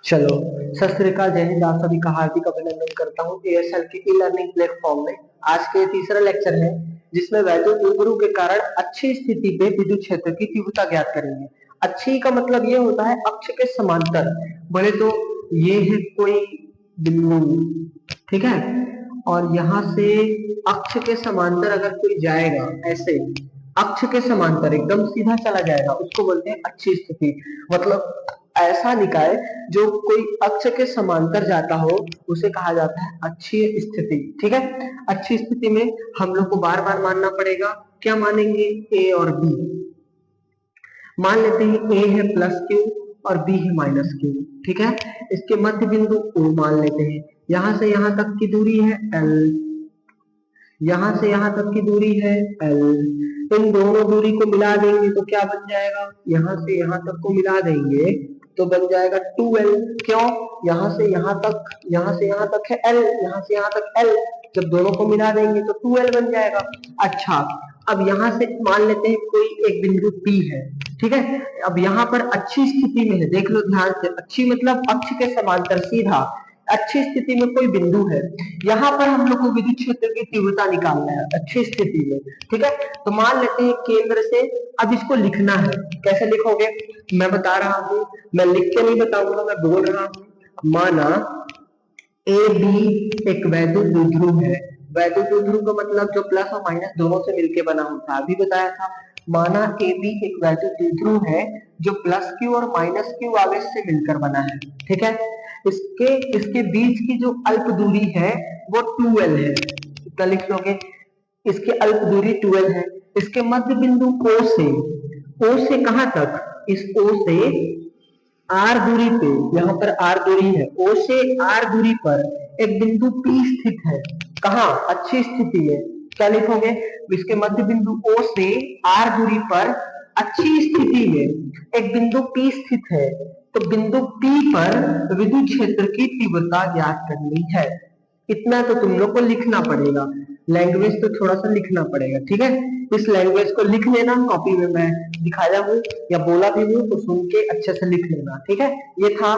चलो, सत श्री अकाल, जय हिंद। आप सभी का हार्दिक अभिनंदन करता हूँ एएसएल के ई लर्निंग प्लेटफॉर्म में। आज के तीसरा लेक्चर है जिसमें वैद्युत द्विध्रुव के कारण अच्छी स्थिति पे विद्युत क्षेत्र की तीव्रता ज्ञात करेंगे। अच्छी का मतलब ये होता है अक्ष के समांतर। बोले तो ये है कोई बिंदु, ठीक है, और यहाँ से अक्ष के समांतर अगर कोई जाएगा, ऐसे अक्ष के समांतर एकदम सीधा चला जाएगा, उसको बोलते हैं अच्छी स्थिति। मतलब ऐसा निकाय जो कोई अक्ष के समांतर जाता हो उसे कहा जाता है अच्छी स्थिति। ठीक है, अच्छी स्थिति में हम लोग को बार बार मानना पड़ेगा। क्या मानेंगे? ए और बी। मान लेते हैं ए है प्लस क्यू और बी है माइनस क्यू। ठीक है, इसके मध्य बिंदु ओ मान लेते हैं। यहां से यहां तक की दूरी है एल, यहां से यहां तक की दूरी है एल। इन दोनों दूरी को मिला देंगे तो क्या बन जाएगा? यहां से यहां तक को मिला देंगे तो बन जाएगा 2l। क्यों? यहां से यहां तक, यहां से यहां तक है l, यहां से यहां तक l, जब दोनों को मिला देंगे तो 2l बन जाएगा। अच्छा, अब यहां से मान लेते हैं कोई एक बिंदु P है। ठीक है, अब यहाँ पर अच्छी स्थिति में है, देख लो ध्यान से, अच्छी मतलब अक्ष के समांतर सीधा। अच्छी स्थिति में कोई बिंदु है, यहाँ पर हम लोग को विद्युत क्षेत्र की तीव्रता निकालना है अच्छी स्थिति में। ठीक है, तो मान लेते हैं केंद्र से, अब इसको लिखना है। कैसे लिखोगे? मैं बता रहा हूं, मैं लिख के नहीं बताऊंगा, मैं बोल रहा हूं। माना ए बी एक वैद्युत द्विध्रुव है। वैद्युत द्विध्रुव का मतलब जो प्लस और माइनस दोनों से मिलकर बना होता है, अभी बताया था। माना ए बी एक वैद्युत द्विध्रुव है जो प्लस क्यू और माइनस क्यू आवेश से मिलकर बना है। ठीक है, इसके इसके बीच की जो अल्प दूरी है वो 2l है। कितना लिख लोगे? इसकी अल्प दूरी 2l है। इसके मध्य बिंदु ओ से कहां तक? इस ओ से आर दूरी पे, यहाँ पर आर दूरी है, ओ से आर दूरी पर एक बिंदु P स्थित है। कहा? अच्छी स्थिति में। क्या लिखोगे? इसके मध्य बिंदु O से आर दूरी पर अच्छी स्थिति में एक बिंदु P स्थित है। तो बिंदु P पर विद्युत क्षेत्र की तीव्रता ज्ञात करनी है। इतना तो तुम लोग को लिखना पड़ेगा, लैंग्वेज तो थोड़ा सा लिखना पड़ेगा। ठीक है, इस लैंग्वेज को लिख लेना, कॉपी में मैं दिखाया हूँ या बोला भी हूँ तो सुन के अच्छे से लिख लेना। ठीक है, ये था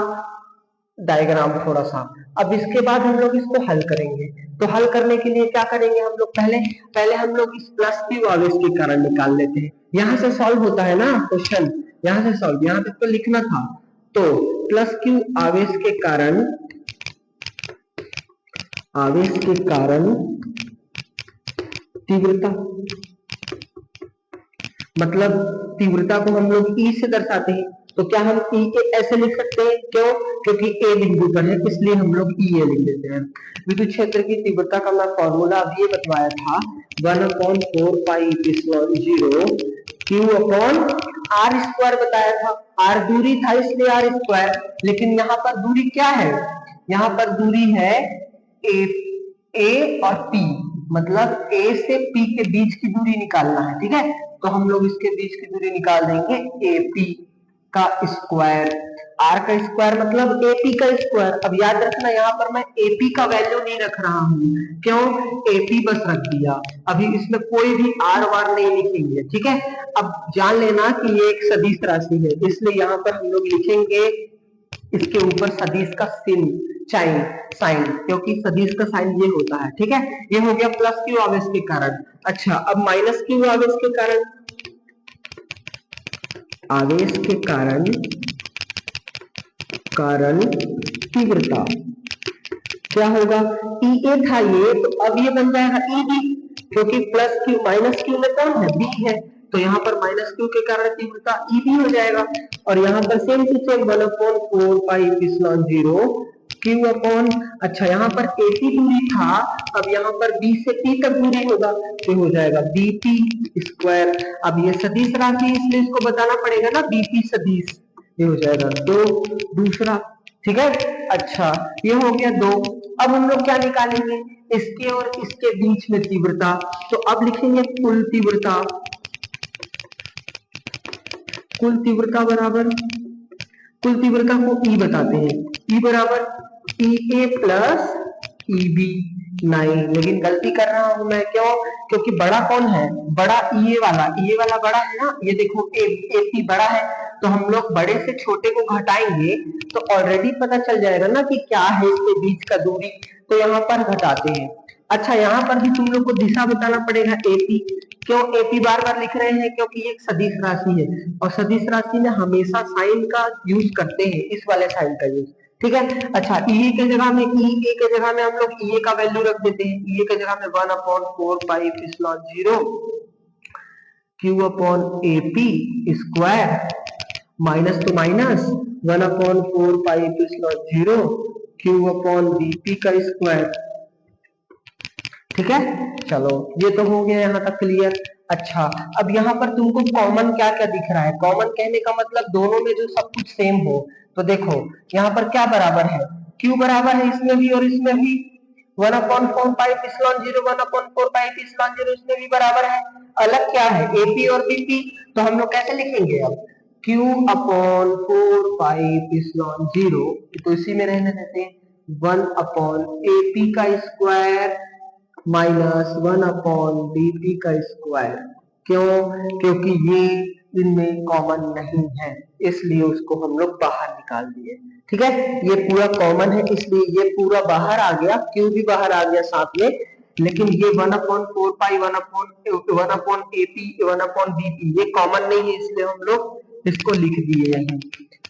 डायग्राम थोड़ा सा। अब इसके बाद हम लोग इसको हल करेंगे। तो हल करने के लिए क्या करेंगे हम लोग? पहले पहले हम लोग इस प्लस क्यू आवेश के कारण निकाल लेते हैं। यहाँ से सॉल्व होता है ना क्वेश्चन, यहाँ से सॉल्व, यहाँ तक तो लिखना था। तो प्लस क्यू आवेश के कारण, आवेश के कारण तीव्रता, मतलब तीव्रता को हम लोग ई से दर्शाते हैं। तो क्या हम ई के ऐसे लिख सकते हैं? क्यों? क्योंकि ए बिंदु पर है, इसलिए हम लोग ई ए लिख देते हैं। विद्युत क्षेत्र की तीव्रता का मैं फॉर्मूला अभी ये बतवाया था, 1/4πε0 क्यू अपॉन आर स्क्वायर बताया था। आर दूरी था इसलिए आर स्क्वायर, लेकिन यहाँ पर दूरी क्या है? यहाँ पर दूरी है ए, ए और पी, मतलब ए से पी के बीच की दूरी निकालना है। ठीक है, तो हम लोग इसके बीच की दूरी निकाल देंगे एपी का स्क्वायर। आर का स्क्वायर मतलब एपी का स्क्वायर। अब याद रखना, यहाँ पर मैं एपी का वैल्यू नहीं रख रहा हूँ। क्यों? एपी बस रख दिया, अभी इसमें कोई भी आर वार नहीं लिखेंगे। ठीक है, अब जान लेना कि ये एक सदिश राशि है, इसलिए यहाँ पर हम लोग लिखेंगे इसके ऊपर सदिश का सिन, साइन, साइन, क्योंकि सदिश का साइन ये होता है। ठीक है, ये हो गया प्लस क्यू आवेश के कारण। अच्छा, अब माइनस क्यू आवेश के कारण, आवेश के कारण कारण तीव्रता क्या होगा? ई ए था ये, तो अब ये बन जाएगा ई बी, क्योंकि प्लस क्यू माइनस क्यू में कौन है? बी है, तो यहाँ पर माइनस क्यू के कारण तीव्रता ई बी हो जाएगा। और यहाँ पर same to same 1/4πε0 Q upon, अच्छा यहाँ पर एपी दूरी था, अब यहाँ पर बी से पी तक दूरी होगा तो हो जाएगा बीपी स्क्वायर। अब ये सदिश राशि इसलिए इसको बताना पड़ेगा ना, बीपी सदिश, ये हो जाएगा दो दूसरा। ठीक है, अच्छा ये हो गया दो। अब हम लोग क्या निकालेंगे? इसके और इसके बीच में तीव्रता। तो अब लिखेंगे कुल तीव्रता, कुल तीव्रता बराबर, कुल तीव्रता को ई बताते हैं, ई बराबर ई ए प्लस ई बी। नहीं, लेकिन गलती कर रहा हूं मैं। क्यों? क्योंकि बड़ा कौन है? बड़ा ई ए वाला बड़ा है ना, ये देखो ए पी बड़ा है, तो हम लोग बड़े से छोटे को घटाएंगे तो ऑलरेडी पता चल जाएगा ना कि क्या है इसके बीच का दूरी, तो यहाँ पर घटाते हैं। अच्छा, यहाँ पर भी तुम लोग को दिशा बताना पड़ेगा एपी। क्यों एपी बार बार लिख रहे हैं? क्योंकि ये एक सदिश राशि है और सदिश राशि में हमेशा साइन का यूज करते हैं, इस वाले साइन का यूज। ठीक है। अच्छा, ई के जगह में ई के जगह में हम लोग ई का वैल्यू रख देते हैं। ई के जगह में 1/4 pi epsilon 0 Q upon AP square minus two minus 1/4 pi epsilon 0 Q upon BP का स्क्वायर। ठीक है, चलो ये तो हो गया यहाँ तक क्लियर। अच्छा, अब यहाँ पर तुमको कॉमन क्या क्या दिख रहा है? कॉमन कहने का मतलब दोनों में जो सब कुछ सेम हो। तो देखो यहाँ पर क्या बराबर है? क्यू बराबर है इसमें भी और इसमें भी। 1/4 पाई एप्सिलॉन 0 1/4 पाई एप्सिलॉन 0 इसमें भी बराबर है। अलग क्या है? एपी और बीपी। तो हम लोग कैसे लिखेंगे अब? क्यू अपॉन 4 पाई एप्सिलॉन 0, तो इसी में रहने देते हैं। 1/AP का स्क्वायर माइनस 1/BP का स्क्वायर। क्यों? क्योंकि ये इनमें कॉमन नहीं है, इसलिए उसको हम लोग बाहर निकाल दिए। ठीक है, ये पूरा कॉमन है इसलिए ये पूरा बाहर आ गया, क्यू भी बाहर आ गया साथ में। लेकिन ये 1/4 पाई 1/AP 1/BP ये कॉमन नहीं है, इसलिए हम लोग इसको लिख दिए यहीं।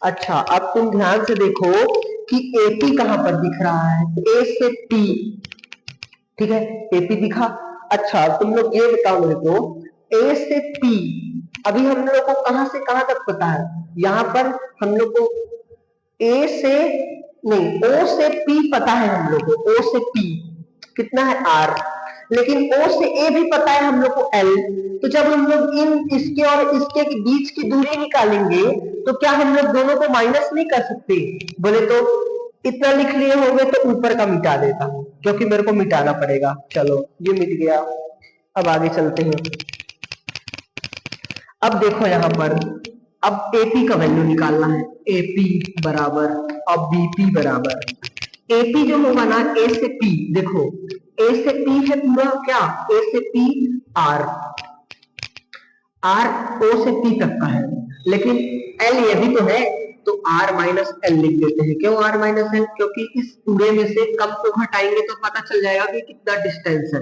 अच्छा, अब तुम ध्यान से देखो कि एपी कहां पर दिख रहा है? ए से पी। ठीक है, एपी दिखा। अच्छा, तुम लोग ये बताओ मेरे को, ए से पी अभी हम लोग को कहां से कहां तक पता है? यहाँ पर हम लोग को ए से नहीं, ओ से पी पता है हम लोग को। ओ से पी कितना है? आर। लेकिन ओ से ए भी पता है हम लोग को, एल। तो जब हम लोग इन इसके और इसके बीच की दूरी निकालेंगे तो क्या हम लोग दोनों को माइनस नहीं कर सकते? बोले तो इतना लिख लिए होंगे तो ऊपर का मिटा देता हूं, क्योंकि मेरे को मिटाना पड़ेगा। चलो ये मिट गया। अब आगे चलते हैं। अब देखो यहाँ पर, अब एपी का वैल्यू निकालना है। एपी बराबर, अब बीपी बराबर, एपी जो होगा ना ए से पी, देखो ए से पी है पूरा क्या? ए से पी आर, आर ओ से पी तक का है, लेकिन एल ये भी तो है, तो आर माइनस एल लिख देते हैं। क्यों आर माइनस एल? क्योंकि इस पूरे में से कम को घटाएंगे तो पता चल जाएगा कि कितना डिस्टेंस है।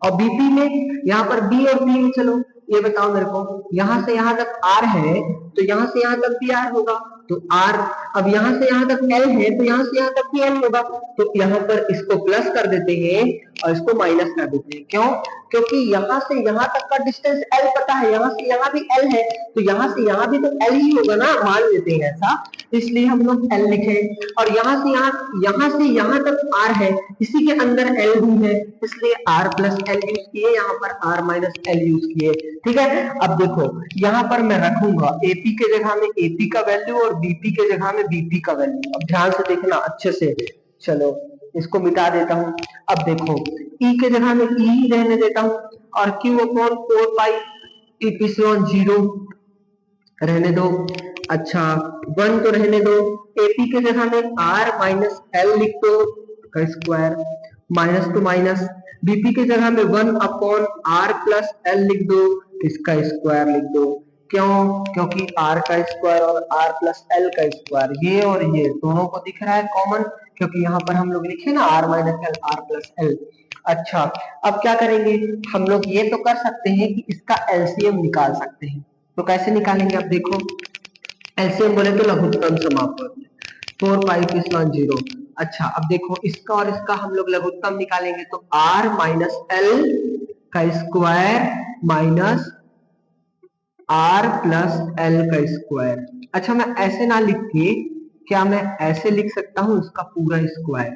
और बीपी में यहाँ पर बी और पी में, चलो ये बताओ मेरे को, यहां से यहां तक आर है तो यहां से यहां तक भी आर होगा, तो आर। अब यहां से यहां तक एल है तो यहां से यहां तक भी एल होगा, तो यहाँ पर इसको प्लस कर देते हैं और इसको माइनस कर देते हैं। क्यों? क्योंकि यहां से यहां तक का डिस्टेंस एल पता है, यहां से यहां भी एल है, तो यहां से यहां भी तो एल ही होगा ना, मान लेते हैं ऐसा, इसलिए हम लोग एल लिखे। और यहां से यहां तक आर है, इसी के अंदर एल भी है, इसलिए आर प्लस एल यूज किए, यहाँ पर आर माइनस एल यूज किए। ठीक है, अब देखो यहाँ पर मैं रखूंगा एपी के जगह में एपी का वैल्यू और बीपी के जगह में बीपी का वैल्यू। अब ध्यान से देखना अच्छे से। चलो इसको मिटा देता हूं। अब देखो ई के जगह में ई रहने देता हूं और क्यू अपॉन 4 पाई एप्सिलॉन 0 रहने दो। अच्छा, 1 तो रहने दो। एपी के जगह में आर माइनस एल लिख दो का square, minus two minus. BP के जगह में 1/r प्लस एल लिख दो, इसका स्क्वायर लिख दो। क्यों? क्योंकि r का स्क्वायर और r प्लस एल का स्क्वायर, ये और ये दोनों को दिख रहा है कॉमन, क्योंकि यहाँ पर हम लोग लिखे ना r minus L r plus L. अच्छा, अब क्या करेंगे? हम लोग ये तो कर सकते हैं कि इसका एलसीएम निकाल सकते हैं। तो कैसे निकालेंगे? अब देखो, एलसीएम बोले तो लघुत्तम समापन 4 पाई एप्सिलॉन 0। अच्छा, अब देखो इसका और इसका हम लोग लघुत्तम निकालेंगे तो r माइनस एल का square minus r plus L का स्क्वायर। अच्छा, मैं ऐसे ना लिख के क्या मैं ऐसे लिख सकता हूँ इसका पूरा स्क्वायर,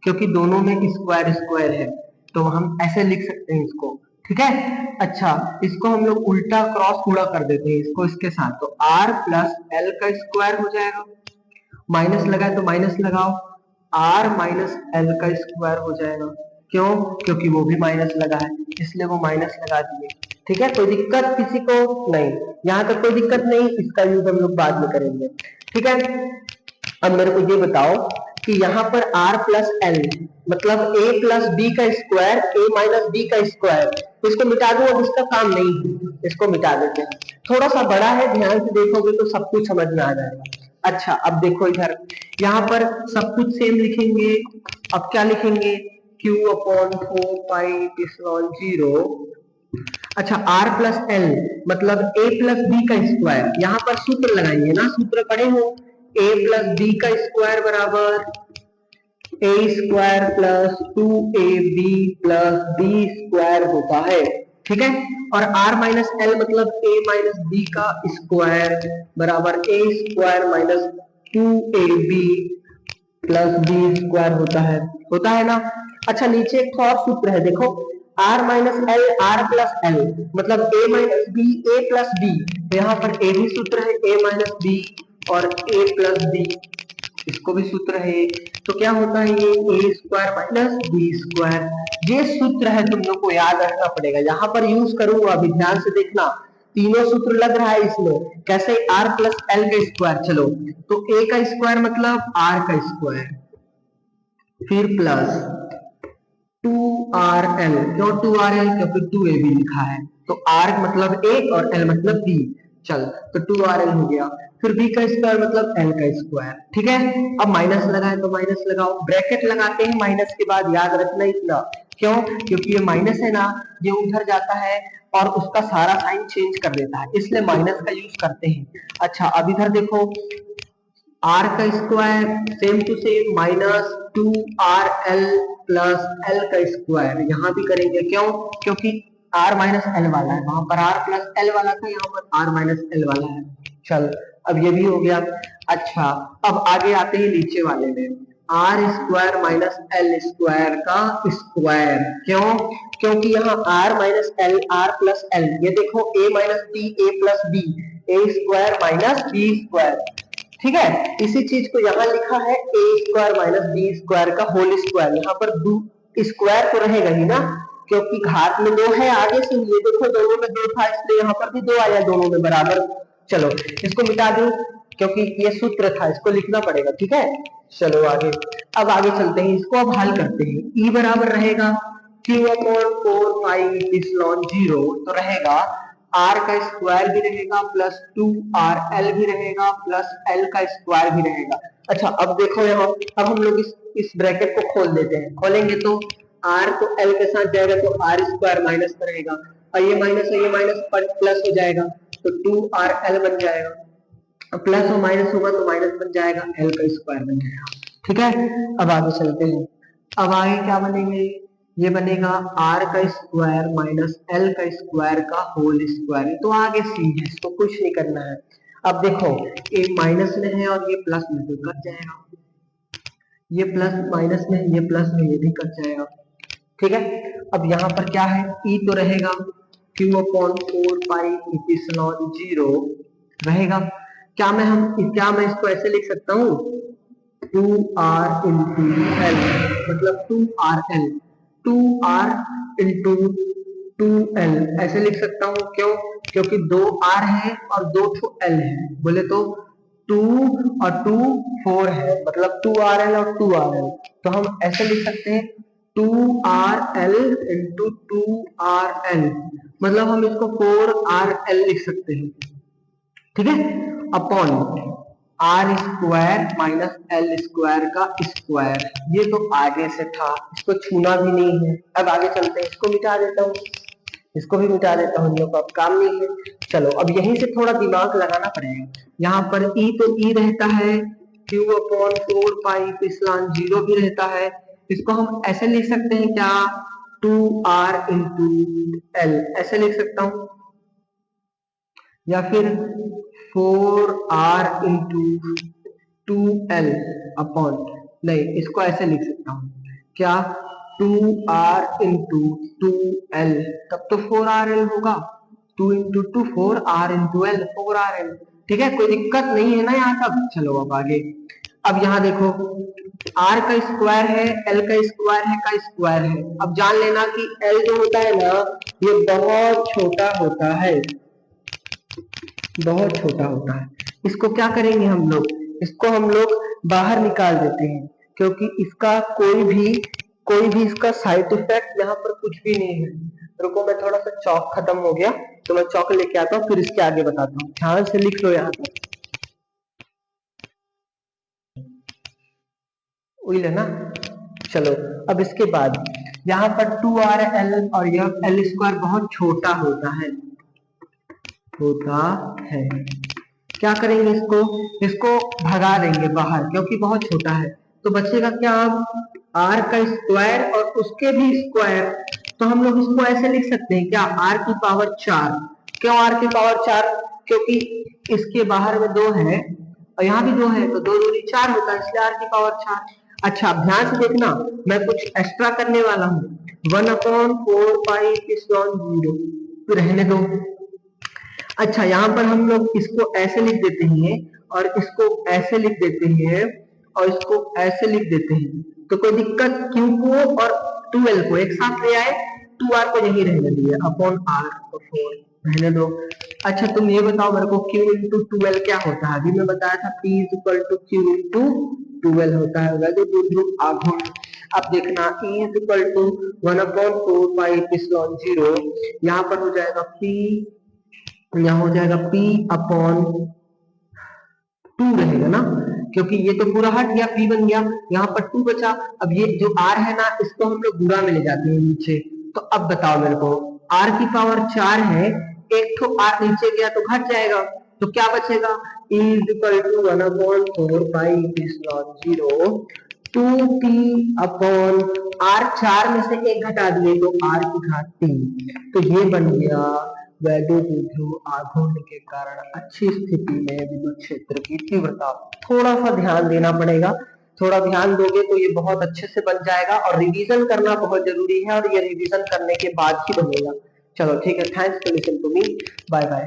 क्योंकि दोनों में स्क्वायर स्क्वायर है, तो हम ऐसे लिख सकते हैं इसको। ठीक है। अच्छा, इसको हम लोग उल्टा क्रॉस गुणा कर देते हैं इसको इसके साथ, तो r प्लस एल का स्क्वायर हो जाएगा, माइनस लगा है तो माइनस लगाओ, r माइनस एल का स्क्वायर हो जाएगा। क्यों? क्योंकि वो भी माइनस लगा है, इसलिए वो माइनस लगा दिए। ठीक है, कोई दिक्कत किसी को नहीं? यहाँ तक कोई दिक्कत नहीं, इसका यूज हम लोग बाद में करेंगे। ठीक है, अब मेरे को ये बताओ कि यहाँ पर r प्लस एल मतलब a प्लस बी का स्क्वायर a माइनस बी का स्क्वायर, इसको मिटा दूं, अब इसका काम नहीं है, इसको मिटा देते हैं। थोड़ा सा बड़ा है, ध्यान से देखोगे तो सब कुछ समझ में आ जाएगा। अच्छा अब देखो इधर, यहाँ पर सब कुछ सेम लिखेंगे। अब क्या लिखेंगे, q अपॉन 4 पाई एप्सिलॉन 0। अच्छा r प्लस एल मतलब a प्लस बी का स्क्वायर, यहाँ पर सूत्र लगाएंगे ना, सूत्र पढ़े हो, a प्लस बी का स्क्वायर बराबर a square plus 2ab plus b square होता है, ठीक है। और r माइनस एल मतलब a माइनस बी का स्क्वायर बराबर a square minus 2ab plus b square होता है ना। अच्छा नीचे एक और सूत्र है, देखो r minus L R plus l मतलब a minus B A plus b, तो यहाँ पर a भी सूत्र है a माइनस बी और a प्लस बी, इसको भी सूत्र है, तो क्या होता है ये a square minus B square. ये सूत्र है, तुम लोग को याद रखना पड़ेगा, यहाँ पर यूज करूंगा, अभी ध्यान से देखना, तीनों सूत्र लग रहा है इसमें, कैसे r प्लस एल का स्क्वायर, चलो तो a का स्क्वायर मतलब r का स्क्वायर, फिर प्लस 2rl, क्यों 2rl, क्योंकि 2ab लिखा है, तो r मतलब a और l मतलब b, चल तो 2rl हो गया, फिर b का स्क्वायर मतलब l का स्क्वायर, ठीक है। अब माइनस लगाए तो माइनस लगाओ, ब्रैकेट लगाते हैं माइनस के बाद, याद रखना इतना, क्यों, क्योंकि ये माइनस है ना, ये उधर जाता है और उसका सारा साइन चेंज कर देता है, इसलिए माइनस का यूज करते हैं। अच्छा अब इधर देखो, r का square same to same minus 2rl plus l का स्क्वायर, यहाँ भी करेंगे, क्यों, क्योंकि r माइनस एल वाला है, वहां पर r प्लस एल वाला था, यहाँ पर r माइनस एल वाला है। चल अब ये भी हो गया। अच्छा अब आगे आते हैं नीचे वाले में, R square minus L square का स्क्वायर, क्यों, क्योंकि यहाँ r minus L R plus L, ये देखो a minus B A plus B, A square minus B square, ठीक है। इसी चीज को यहाँ लिखा है A square minus B square का होल स्क्वायर, यहाँ पर दो स्क्वायर तो रहेगा ही ना, क्योंकि घात में दो है, आगे से ये देखो दोनों में दो था, इसलिए यहाँ पर भी दो आया, दोनों में बराबर। चलो इसको मिटा दो, क्योंकि ये सूत्र था, इसको लिखना पड़ेगा, ठीक है। चलो आगे, अब आगे चलते हैं, इसको अब हल करते हैं। ई बराबर रहेगा q अपॉन 4 पाई एप्सिलॉन 0, तो रहेगा r का स्क्वायर भी रहेगा प्लस 2rl भी रहेगा प्लस l का स्क्वायर भी रहेगा। अच्छा अब देखो यहाँ, अब हम लोग इस ब्रैकेट को खोल देते हैं, खोलेंगे तो r तो l के साथ जाएगा तो r स्क्वायर माइनस में रहेगा, और ये माइनस है, ये माइनस प्लस हो जाएगा, तो 2rl बन जाएगा, प्लस और माइनस होगा तो माइनस बन जाएगा, एल का स्क्वायर बन जाएगा, ठीक है। अब आगे चलते हैं, अब आगे क्या बनेंगे, ये बनेगा आर का स्क्वायर माइनस एल का स्क्वायर का होल स्क्वायर, तो आगे सी है, इसको कुछ नहीं करना है। अब देखो ये माइनस में है और ये प्लस में, तो कट जाएगा, ये प्लस माइनस में, ये प्लस में, ये भी कट जाएगा, ठीक है। अब यहाँ पर क्या है, ई तो रहेगा q अपॉन 4 पाई एप्सिलॉन 0 रहेगा, क्या मैं इसको ऐसे लिख सकता हूँ 2r इंटू एल, मतलब 2rl, 2r इंटू 2l ऐसे लिख सकता हूँ, क्यों, क्योंकि दो r है और दो ठो l है, बोले तो 2 और 2 4 है, मतलब 2rl और 2rl, तो हम ऐसे लिख सकते हैं 2rl इंटू 2rl, मतलब हम इसको 4rl लिख सकते हैं, ठीक है, upon R square minus L square का स्क्वायर, ये तो आगे से था, इसको छूना भी नहीं है। अब आगे चलते हैं, इसको मिटा देता हूँ, इसको भी मिटा देता हूँ, लोग अब काम नहीं है। चलो अब यहीं से थोड़ा दिमाग लगाना पड़ेगा, यहाँ पर ई तो ई रहता है, q अपॉन 4 पाई एप्सिलॉन 0 भी रहता है, इसको हम ऐसे लिख सकते हैं क्या, 2r इंटू एल ऐसे लिख सकता हूँ, या फिर 4r इंटू 2l अपॉन, नहीं इसको ऐसे लिख सकता हूँ क्या, 2r इंटू 2l, तब तो 4rl होगा, 2 into 2 4r into l 4rl, ठीक है, कोई दिक्कत नहीं है ना यहाँ तक। चलो अब आगे, अब यहाँ देखो r का स्क्वायर है, l का स्क्वायर है का स्क्वायर है, अब जान लेना कि l जो होता है ना, ये बहुत छोटा होता है, बहुत छोटा होता है, इसको क्या करेंगे हम लोग, इसको हम लोग बाहर निकाल देते हैं, क्योंकि इसका कोई भी इसका साइड इफेक्ट यहाँ पर कुछ भी नहीं है। रुको, मैं थोड़ा सा चौक खत्म हो गया तो मैं चौक लेके आता हूँ, फिर इसके आगे बताता हूँ। ध्यान से लिख लो यहाँ पर, वही है ना। चलो, अब इसके बाद यहाँ पर 2RL और यह एल स्क्वायर बहुत छोटा होता है। क्या करेंगे, इसको भगा देंगे बाहर क्योंकि बहुत छोटा है। तो बचेगा क्या, अब आर का स्क्वायर और उसके भी स्क्वायर। तो हम लोग इसको ऐसे लिख सकते हैं क्या, आर की पावर 4। क्यों आर की पावर 4? क्योंकि इसके बाहर में 2 है और यहाँ भी 2 है, तो 2 दूनी 4 होता है, इसलिए आर की पावर 4। अच्छा, ध्यान से देखना, मैं कुछ एक्स्ट्रा करने वाला हूँ। 1/4 पाई रहने दो। अच्छा, यहाँ पर हम लोग इसको ऐसे लिख देते हैं और इसको ऐसे लिख देते हैं और इसको ऐसे लिख देते हैं। तो कोई दिक्कत, क्यू को और 12 को एक साथ ले आए, 2r को यही रहने दिए अपॉन r और 4 रहने दो। अच्छा, तुम ये बताओ मेरे को, q इंटू 12 क्या होता है? अभी मैं बताया था p is equal to q into 12 होता है वैल्यू द्विध्रुव आघूर्ण। अब देखना, E is equal to 1/4 pi epsilon 0, यहाँ पर हो जाएगा p, यहाँ हो जाएगा p अपॉन 2 रहेगा ना, क्योंकि ये तो पूरा हट गया, p बन गया, यहाँ पर 2 बचा। अब ये जो r है ना, इसको हम लोग गुणा में ले जाते हैं नीचे। तो अब बताओ मेरे को, r की पावर 4 है, एक तो r नीचे गया तो घट जाएगा, तो क्या बचेगा, E is equal to 1/4 pi epsilon 0 2p upon r, 4 में से एक घटा दिए तो r की घात 3। तो ये बन गया वैद्युत विद्युत आघूर्ण के कारण अच्छी स्थिति में विद्युत क्षेत्र की तीव्रता। थोड़ा सा ध्यान देना पड़ेगा, थोड़ा ध्यान दोगे तो ये बहुत अच्छे से बन जाएगा, और रिवीजन करना बहुत जरूरी है, और ये रिवीजन करने के बाद ही बनेगा। चलो ठीक है, thanks for listening to me, bye bye.